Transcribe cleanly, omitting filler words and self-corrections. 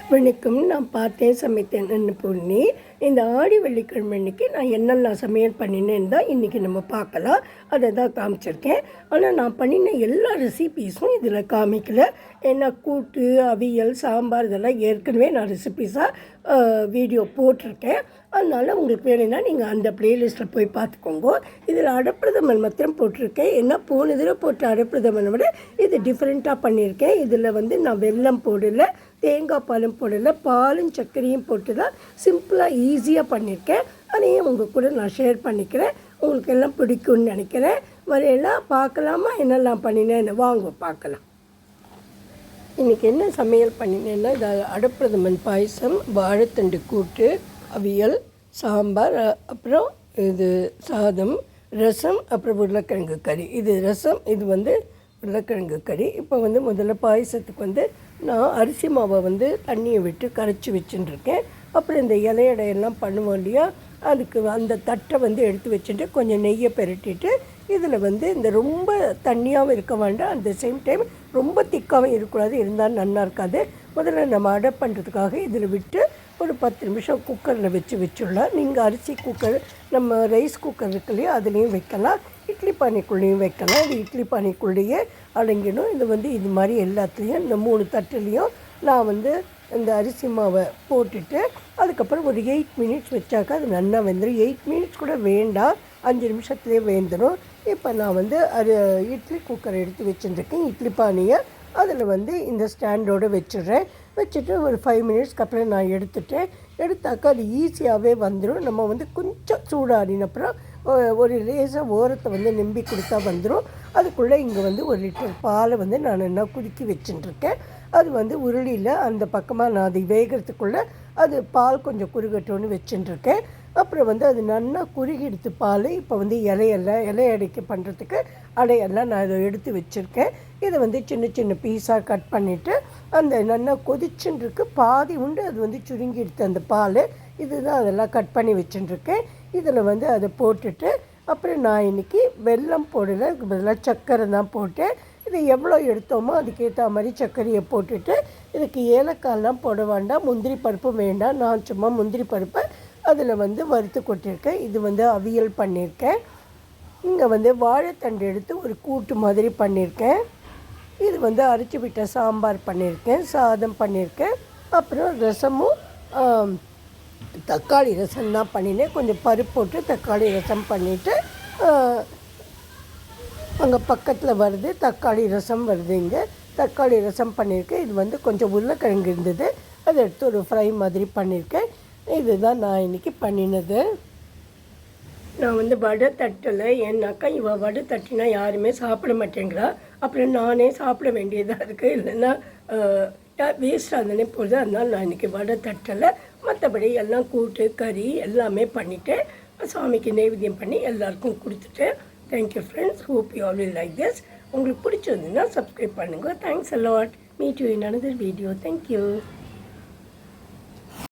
வணக்கம். நான் பார்த்தேன் சமைத்தேன்னு பொண்ணி. இந்த ஆடி வெள்ளிக்கிழமை அன்னைக்கு நான் என்னெல்லாம் சமையல் பண்ணினேன்னு தான் இன்றைக்கி நம்ம பார்க்கலாம். அதை தான் காமிச்சிருக்கேன். ஆனால் நான் பண்ணின எல்லா ரெசிபீஸும் இதில் காமிக்கல. ஏன்னா கூட்டு, அவியல், சாம்பார் இதெல்லாம் ஏற்கனவே நான் ரெசிபீஸாக வீடியோ போட்டிருக்கேன். அதனால் உங்களுக்கு வேணும்னா நீங்கள் அந்த ப்ளேலிஸ்ட்டில் போய் பார்த்துக்கோங்க. இதில் அடப்பிரதமன் மாத்திரம் போட்டிருக்கேன். ஏன்னா போன தடவை போட்ட அடப்பிரதமனை விட இது டிஃப்ரெண்ட்டாக பண்ணியிருக்கேன். இதில் வந்து நான் வெல்லம் போடலை, தேங்காய் பாலும் போடலை, பாலும் சர்க்கரையும் போட்டு தான் சிம்பிளாக ஈஸியாக பண்ணியிருக்கேன். அதையும் உங்கள் கூட நான் ஷேர் பண்ணிக்கிறேன். உங்களுக்கு எல்லாம் பிடிக்கும்னு நினைக்கிறேன். வரையெல்லாம் பார்க்கலாமா என்னெல்லாம் பண்ணினேன்னு வாங்க பார்க்கலாம். இன்றைக்கி என்ன சமையல் பண்ணினேன்னா, இது அடப்பிரதமன் பாயசம், வாழைத்தண்டு கூட்டு, அவியல், சாம்பார், அப்புறம் இது சாதம், ரசம், அப்புறம் உருளைக்கிழங்கு கறி. இது ரசம், இது வந்து உருளைக்கிழங்கு கறி. இப்போ வந்து முதல்ல பாயசத்துக்கு வந்து நான் அரிசி மாவை வந்து தண்ணியை விட்டு கரைச்சி வச்சுட்டுருக்கேன். அப்புறம் இந்த இலையடையெல்லாம் பண்ணுவோம் இல்லையா, அதுக்கு அந்த தட்டை வந்து எடுத்து வச்சுட்டு கொஞ்சம் நெய்யை பெரட்டிட்டு இதில் வந்து இந்த ரொம்ப தண்ணியாகவும் இருக்க வேண்டாம், அந்த சேம் டைம் ரொம்ப திக்காகவும் இருக்கக்கூடாது, இருந்தாலும் நல்லா இருக்காது. முதல்ல நம்ம அடை பண்ணுறதுக்காக இதில் விட்டு ஒரு 10 நிமிஷம் குக்கரில் வச்சுடலாம். நீங்கள் அரிசி குக்கர், நம்ம ரைஸ் குக்கர் இருக்கு இல்லையா, அதுலேயும் வைக்கலாம், இட்லி பானைக்குள்ளேயும் வைக்கலாம். இது இட்லி பானைக்குள்ளேயே அடங்கிடும். இது வந்து இது மாதிரி எல்லாத்துலேயும் இந்த 3 தட்டுலேயும் நான் வந்து இந்த அரிசி மாவை போட்டுட்டு அதுக்கப்புறம் ஒரு 8 மினிட்ஸ் வச்சாக்கா அது நல்லா வெந்துடும். 8 மினிட்ஸ் கூட வேண்டாம், 5 நிமிஷத்துலேயே வெந்துடும். இப்போ நான் வந்து இட்லி குக்கரை எடுத்து வச்சுருக்கேன். இட்லி பானையை அதில் வந்து இந்த ஸ்டாண்டோடு வச்சுட்டு ஒரு 5 மினிட்ஸ்க்கு அப்புறம் நான் எடுத்தாக்கா அது ஈஸியாகவே வந்துடும். நம்ம வந்து கொஞ்சம் சூடாடினப்புறம் ஒரு லேசாக ஓரத்தை வந்து நம்பி கொடுத்தா வந்துடும். அதுக்குள்ளே இங்கே வந்து 1 லிட்டர் பாலை வந்து நான் என்ன குறுக்கி வச்சுட்டுருக்கேன். அது வந்து உருளியில் அந்த பக்கமாக நான் அது வேகிறதுக்குள்ளே அது பால் கொஞ்சம் குறுகட்டோன்னு வச்சுட்டுருக்கேன். அப்புறம் வந்து அது நல்லா குறுகிடுத்து பால். இப்போ வந்து இலை அடைக்க பண்ணுறதுக்கு அடையெல்லாம் நான் இதை எடுத்து வச்சுருக்கேன். இதை வந்து சின்ன சின்ன பீஸாக கட் பண்ணிவிட்டு அந்த நல்லா கொதிச்சுருக்கு, பாதி உண்டு அது வந்து சுருங்கிடுத்து அந்த பால். இதுதான் அதெல்லாம் கட் பண்ணி வச்சுட்டுருக்கேன். இதில் வந்து அதை போட்டுட்டு அப்புறம் நான் இன்றைக்கி வெல்லம் போடலை, பதிலாக சர்க்கரை தான் போட்டேன். இது எவ்வளோ எடுத்தோமோ அதுக்கேற்ற மாதிரி சர்க்கரையை போட்டுட்டு இதுக்கு ஏலக்காயெல்லாம் போட வேண்டாம், முந்திரி பருப்பும் வேண்டாம். நான் சும்மா முந்திரி பருப்பை அதில் வந்து வறுத்து கொட்டியிருக்கேன். இது வந்து அவியல் பண்ணியிருக்கேன். இங்கே வந்து வாழைத்தண்டு எடுத்து ஒரு கூட்டு மாதிரி பண்ணியிருக்கேன். இது வந்து அரைச்சி விட்ட சாம்பார் பண்ணியிருக்கேன், சாதம் பண்ணியிருக்கேன். அப்புறம் ரசமும் தக்காளி ரசம் தான் பண்ணினேன். கொஞ்சம் பருப்பு போட்டு தக்காளி ரசம் பண்ணிவிட்டு அங்கே பக்கத்தில் வருது தக்காளி ரசம் வருது. இங்கே தக்காளி ரசம் பண்ணியிருக்கேன். இது வந்து கொஞ்சம் உருளைக்கிழங்கு இருந்தது, அதை எடுத்து ஒரு ஃப்ரை மாதிரி பண்ணியிருக்கேன். இதுதான் நான் இன்றைக்கி பண்ணினது. நான் வந்து வடை தட்டலை, ஏன்னாக்கா இவள் வடை தட்டினா யாருமே சாப்பிட மாட்டேங்கிறா. அப்புறம் நானே சாப்பிட வேண்டியதாக இருக்குது, இல்லைன்னா வேஸ்ட் ஆகுதுனே போகுது. அதனால் நான் இன்றைக்கி வடை தட்டலை. மற்றபடி எல்லாம் கூட்டு, கறி எல்லாமே பண்ணிவிட்டேன். சாமிக்கு நைவேத்தியம் பண்ணி எல்லாருக்கும் கொடுத்துட்டேன். Thank you friends, hope you all will like this. உங்களுக்கு பிடிச்சிருந்ததுன்னா சப்ஸ்கிரைப் பண்ணுங்கள். Thanks a lot. Meet you in another video. Thank you.